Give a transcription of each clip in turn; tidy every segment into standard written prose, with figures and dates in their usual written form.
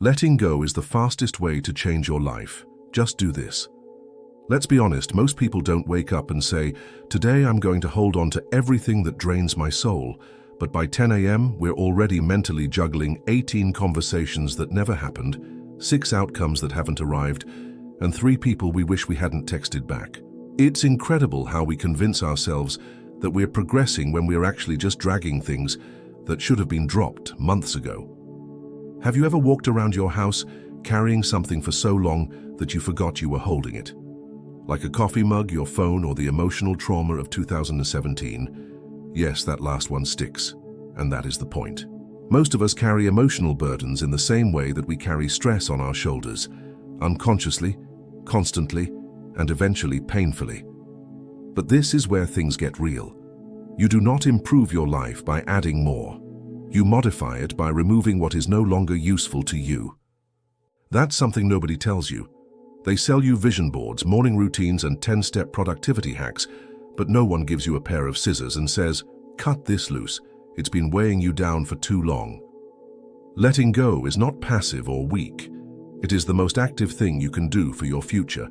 Letting go is the fastest way to change your life. Just do this. Let's be honest, most people don't wake up and say, "Today I'm going to hold on to everything that drains my soul." But by 10 a.m., we're already mentally juggling 18 conversations that never happened, 6 outcomes that haven't arrived, and 3 people we wish we hadn't texted back. It's incredible how we convince ourselves that we're progressing when we're actually just dragging things that should have been dropped months ago. Have you ever walked around your house carrying something for so long that you forgot you were holding it? Like a coffee mug, your phone, or the emotional trauma of 2017? Yes, that last one sticks, and that is the point. Most of us carry emotional burdens in the same way that we carry stress on our shoulders, unconsciously, constantly, and eventually painfully. But this is where things get real. You do not improve your life by adding more. You modify it by removing what is no longer useful to you. That's something nobody tells you. They sell you vision boards, morning routines, and 10-step productivity hacks, but no one gives you a pair of scissors and says, "Cut this loose. It's been weighing you down for too long." Letting go is not passive or weak. It is the most active thing you can do for your future,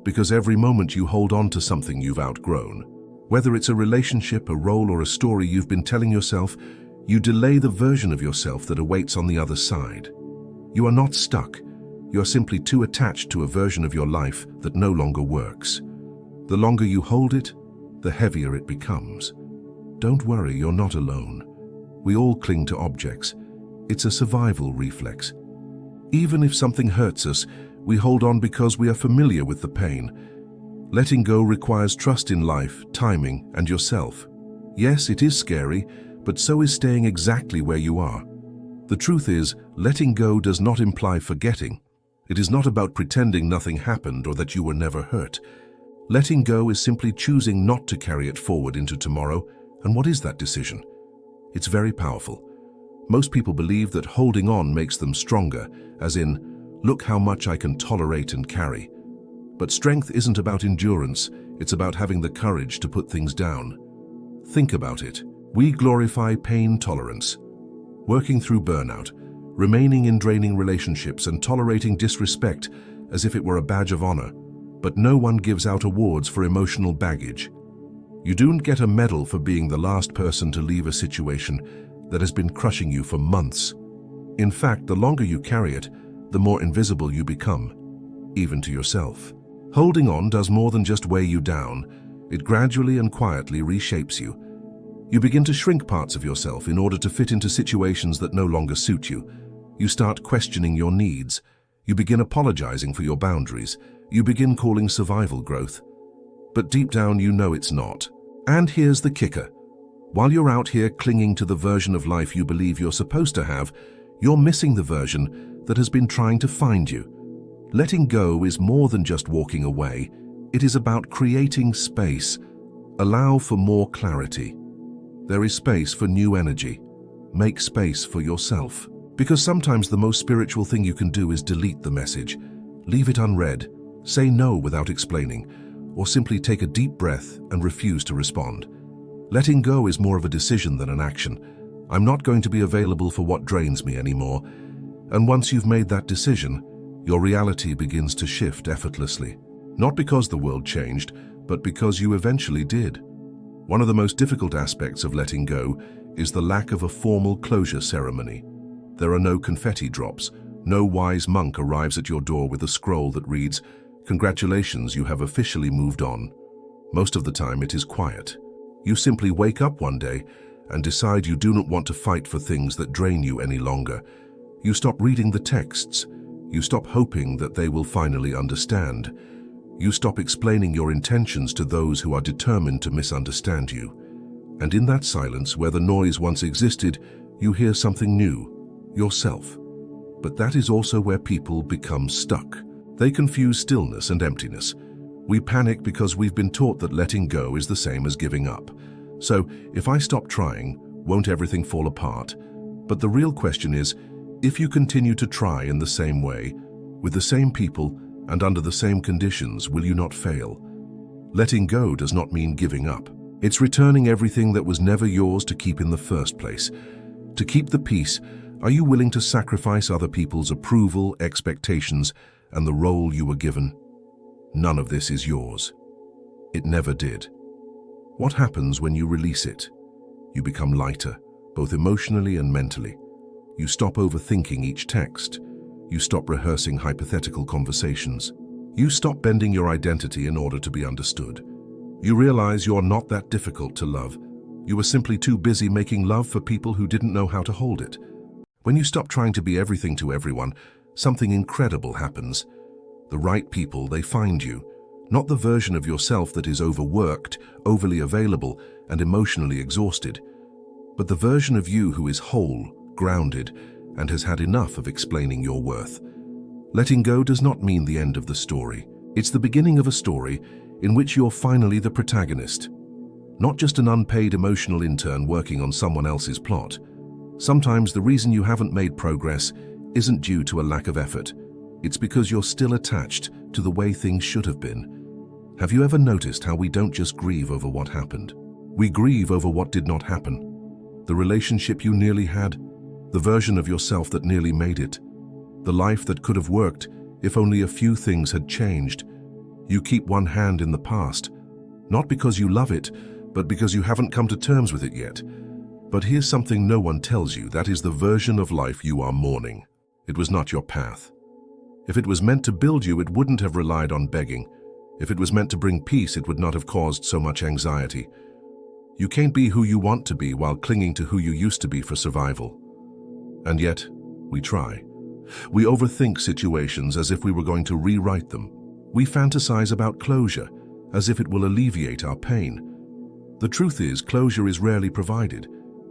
because every moment you hold on to something you've outgrown. Whether it's a relationship, a role, or a story you've been telling yourself, you delay the version of yourself that awaits on the other side. You are not stuck. You are simply too attached to a version of your life that no longer works. The longer you hold it, the heavier it becomes. Don't worry, you're not alone. We all cling to objects. It's a survival reflex. Even if something hurts us, we hold on because we are familiar with the pain. Letting go requires trust in life, timing, and yourself. Yes, it is scary, but so is staying exactly where you are. The truth is, letting go does not imply forgetting. It is not about pretending nothing happened or that you were never hurt. Letting go is simply choosing not to carry it forward into tomorrow. And what is that decision? It's very powerful. Most people believe that holding on makes them stronger, as in, "Look how much I can tolerate and carry." But strength isn't about endurance, it's about having the courage to put things down. Think about it. We glorify pain tolerance. Working through burnout, remaining in draining relationships, and tolerating disrespect as if it were a badge of honor. But no one gives out awards for emotional baggage. You don't get a medal for being the last person to leave a situation that has been crushing you for months. In fact, the longer you carry it, the more invisible you become, even to yourself. Holding on does more than just weigh you down. It gradually and quietly reshapes you. You begin to shrink parts of yourself in order to fit into situations that no longer suit you. You start questioning your needs. You begin apologizing for your boundaries. You begin calling survival growth. But deep down you know it's not. And here's the kicker. While you're out here clinging to the version of life you believe you're supposed to have, you're missing the version that has been trying to find you. Letting go is more than just walking away. It is about creating space. Allow for more clarity. There is space for new energy. Make space for yourself. Because sometimes the most spiritual thing you can do is delete the message. Leave it unread. Say no without explaining. Or simply take a deep breath and refuse to respond. Letting go is more of a decision than an action. I'm not going to be available for what drains me anymore. And once you've made that decision, your reality begins to shift effortlessly. Not because the world changed, but because you eventually did. One of the most difficult aspects of letting go is the lack of a formal closure ceremony. There are no confetti drops. No wise monk arrives at your door with a scroll that reads, "Congratulations, you have officially moved on." Most of the time it is quiet. You simply wake up one day and decide you do not want to fight for things that drain you any longer. You stop reading the texts. You stop hoping that they will finally understand. You stop explaining your intentions to those who are determined to misunderstand you. And in that silence, where the noise once existed, you hear something new, yourself. But that is also where people become stuck. They confuse stillness and emptiness. We panic because we've been taught that letting go is the same as giving up. So, if I stop trying, won't everything fall apart? But the real question is, if you continue to try in the same way, with the same people, and under the same conditions, will you not fail? Letting go does not mean giving up. It's returning everything that was never yours to keep in the first place. To keep the peace, Are you willing to sacrifice other people's approval, expectations, and the role you were given? None of this is yours. It never did. What happens when you release it? You become lighter, both emotionally and mentally. You stop overthinking each text. You stop rehearsing hypothetical conversations. You stop bending your identity in order to be understood. You realize you're not that difficult to love. You were simply too busy making love for people who didn't know how to hold it. When you stop trying to be everything to everyone, something incredible happens. The right people, they find you. Not the version of yourself that is overworked, overly available, and emotionally exhausted, but the version of you who is whole, grounded, and has had enough of explaining your worth. Letting go does not mean the end of the story. It's the beginning of a story in which you're finally the protagonist. Not just an unpaid emotional intern working on someone else's plot. Sometimes the reason you haven't made progress isn't due to a lack of effort. It's because you're still attached to the way things should have been. Have you ever noticed how we don't just grieve over what happened? We grieve over what did not happen. The relationship you nearly had, the version of yourself that nearly made it, the life that could have worked if only a few things had changed. You keep one hand in the past, not because you love it, but because you haven't come to terms with it yet. But here's something no one tells you: that is the version of life you are mourning. It was not your path. If it was meant to build you, it wouldn't have relied on begging. If it was meant to bring peace, it would not have caused so much anxiety. You can't be who you want to be while clinging to who you used to be for survival. And yet, we try. We overthink situations as if we were going to rewrite them. We fantasize about closure, as if it will alleviate our pain. The truth is, closure is rarely provided.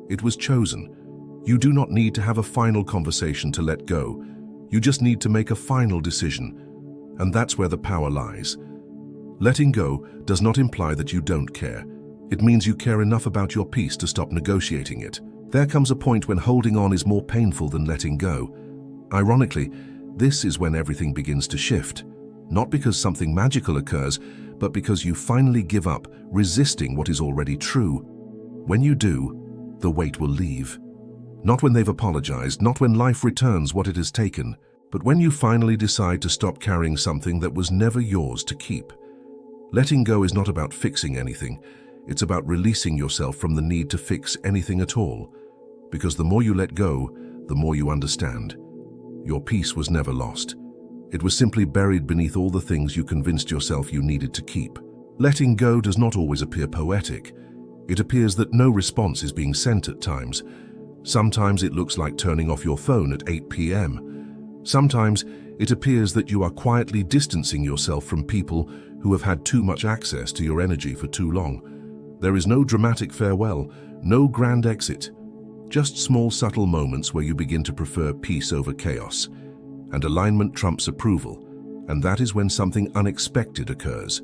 It was chosen. You do not need to have a final conversation to let go. You just need to make a final decision. And that's where the power lies. Letting go does not imply that you don't care. It means you care enough about your peace to stop negotiating it. There comes a point when holding on is more painful than letting go. Ironically, this is when everything begins to shift. Not because something magical occurs, but because you finally give up resisting what is already true. When you do, the weight will leave. Not when they've apologized, not when life returns what it has taken, but when you finally decide to stop carrying something that was never yours to keep. Letting go is not about fixing anything. It's about releasing yourself from the need to fix anything at all. Because the more you let go, the more you understand. Your peace was never lost. It was simply buried beneath all the things you convinced yourself you needed to keep. Letting go does not always appear poetic. It appears that no response is being sent at times. Sometimes it looks like turning off your phone at 8 p.m. Sometimes it appears that you are quietly distancing yourself from people who have had too much access to your energy for too long. There is no dramatic farewell, no grand exit. Just small, subtle moments where you begin to prefer peace over chaos. And alignment trumps approval. And that is when something unexpected occurs.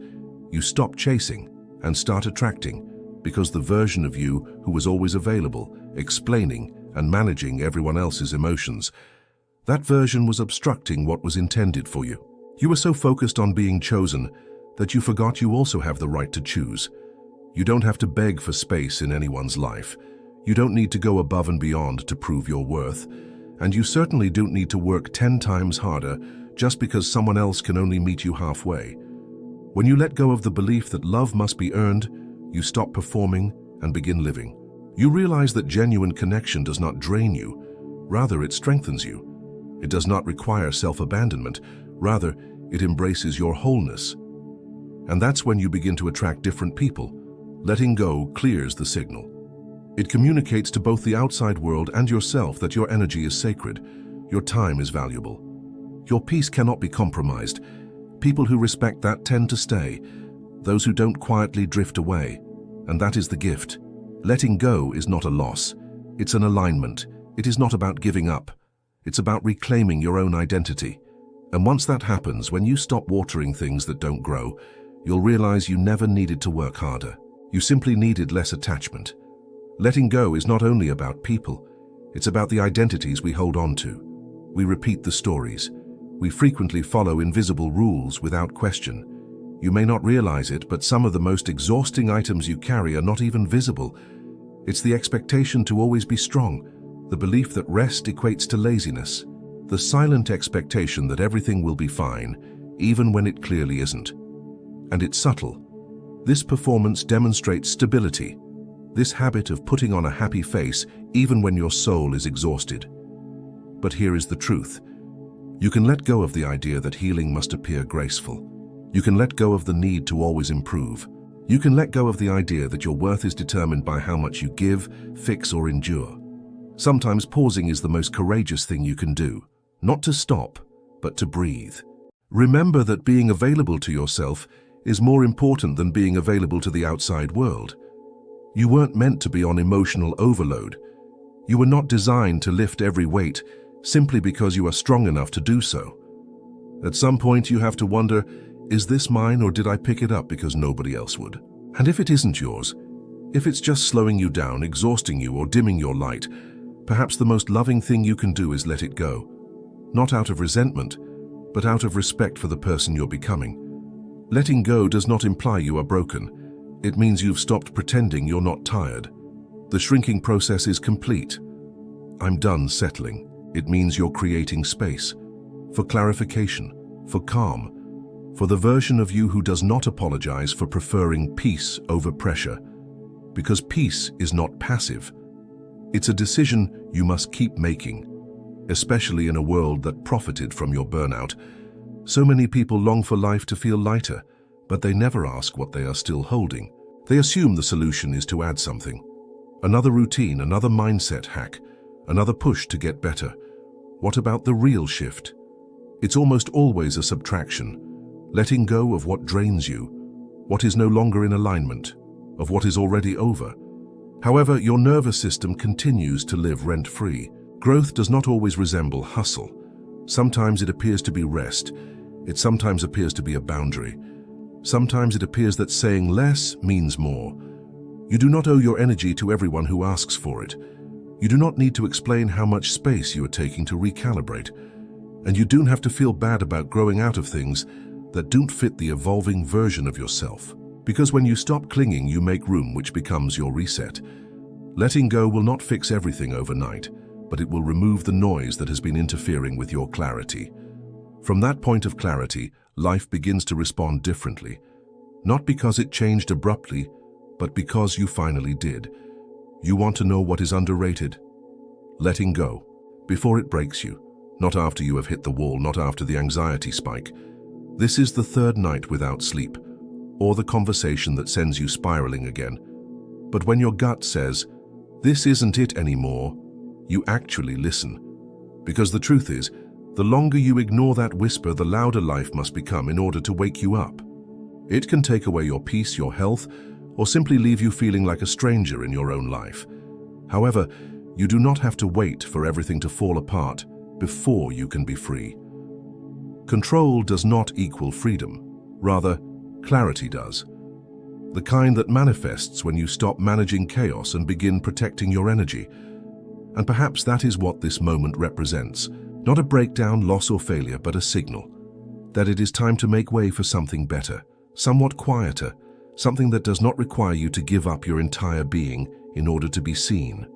You stop chasing and start attracting, because the version of you who was always available, explaining and managing everyone else's emotions, that version was obstructing what was intended for you. You were so focused on being chosen that you forgot you also have the right to choose. You don't have to beg for space in anyone's life. You don't need to go above and beyond to prove your worth. And you certainly don't need to work 10 times harder just because someone else can only meet you halfway. When you let go of the belief that love must be earned, you stop performing and begin living. You realize that genuine connection does not drain you. Rather, it strengthens you. It does not require self-abandonment. Rather, it embraces your wholeness. And that's when you begin to attract different people. Letting go clears the signal. It communicates to both the outside world and yourself that your energy is sacred, your time is valuable. Your peace cannot be compromised. People who respect that tend to stay. Those who don't quietly drift away. And that is the gift. Letting go is not a loss. It's an alignment. It is not about giving up. It's about reclaiming your own identity. And once that happens, when you stop watering things that don't grow, you'll realize you never needed to work harder. You simply needed less attachment. Letting go is not only about people. It's about the identities we hold on to. We repeat the stories. We frequently follow invisible rules without question. You may not realize it, but some of the most exhausting items you carry are not even visible. It's the expectation to always be strong, the belief that rest equates to laziness, the silent expectation that everything will be fine, even when it clearly isn't. And it's subtle. This performance demonstrates stability, this habit of putting on a happy face even when your soul is exhausted. But here is the truth. You can let go of the idea that healing must appear graceful. You can let go of the need to always improve. You can let go of the idea that your worth is determined by how much you give, fix, or endure. Sometimes pausing is the most courageous thing you can do, not to stop, but to breathe. Remember that being available to yourself is more important than being available to the outside world. You weren't meant to be on emotional overload. You were not designed to lift every weight simply because you are strong enough to do so. At some point you have to wonder, is this mine or did I pick it up because nobody else would? And if it isn't yours, if it's just slowing you down, exhausting you, or dimming your light, perhaps the most loving thing you can do is let it go. Not out of resentment, but out of respect for the person you're becoming. Letting go does not imply you are broken. It means you've stopped pretending you're not tired. The shrinking process is complete. I'm done settling. It means you're creating space for clarification, for calm, for the version of you who does not apologize for preferring peace over pressure. Because peace is not passive. It's a decision you must keep making, especially in a world that profited from your burnout. So many people long for life to feel lighter, but they never ask what they are still holding. They assume the solution is to add something. Another routine, another mindset hack, another push to get better. What about the real shift? It's almost always a subtraction, letting go of what drains you, what is no longer in alignment, of what is already over. However, your nervous system continues to live rent-free. Growth does not always resemble hustle. Sometimes it appears to be rest. It sometimes appears to be a boundary. Sometimes it appears that saying less means more. You do not owe your energy to everyone who asks for it. You do not need to explain how much space you are taking to recalibrate. And you don't have to feel bad about growing out of things that don't fit the evolving version of yourself. Because when you stop clinging, you make room, which becomes your reset. Letting go will not fix everything overnight, but it will remove the noise that has been interfering with your clarity. From that point of clarity, life begins to respond differently. Not because it changed abruptly, but because you finally did. You want to know what is underrated? Letting go, before it breaks you, not after you have hit the wall, not after the anxiety spike. This is the third night without sleep, or the conversation that sends you spiraling again. But when your gut says, this isn't it anymore, you actually listen. Because the truth is, the longer you ignore that whisper, the louder life must become in order to wake you up. It can take away your peace, your health, or simply leave you feeling like a stranger in your own life. However, you do not have to wait for everything to fall apart before you can be free. Control does not equal freedom. Rather, clarity does. The kind that manifests when you stop managing chaos and begin protecting your energy. And perhaps that is what this moment represents. Not a breakdown, loss, or failure, but a signal that it is time to make way for something better, somewhat quieter, something that does not require you to give up your entire being in order to be seen.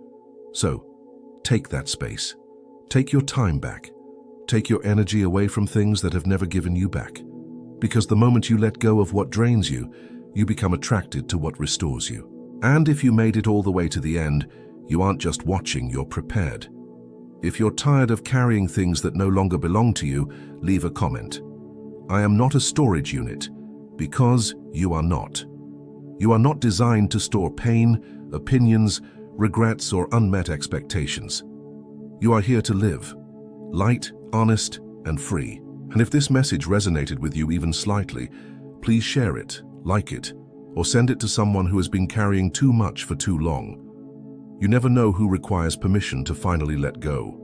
So, take that space. Take your time back. Take your energy away from things that have never given you back. Because the moment you let go of what drains you, you become attracted to what restores you. And if you made it all the way to the end, you aren't just watching, you're prepared. If you're tired of carrying things that no longer belong to you, leave a comment. I am not a storage unit, because you are not. You are not designed to store pain, opinions, regrets, or unmet expectations. You are here to live, light, honest, and free. And if this message resonated with you even slightly, please share it, like it, or send it to someone who has been carrying too much for too long. You never know who requires permission to finally let go.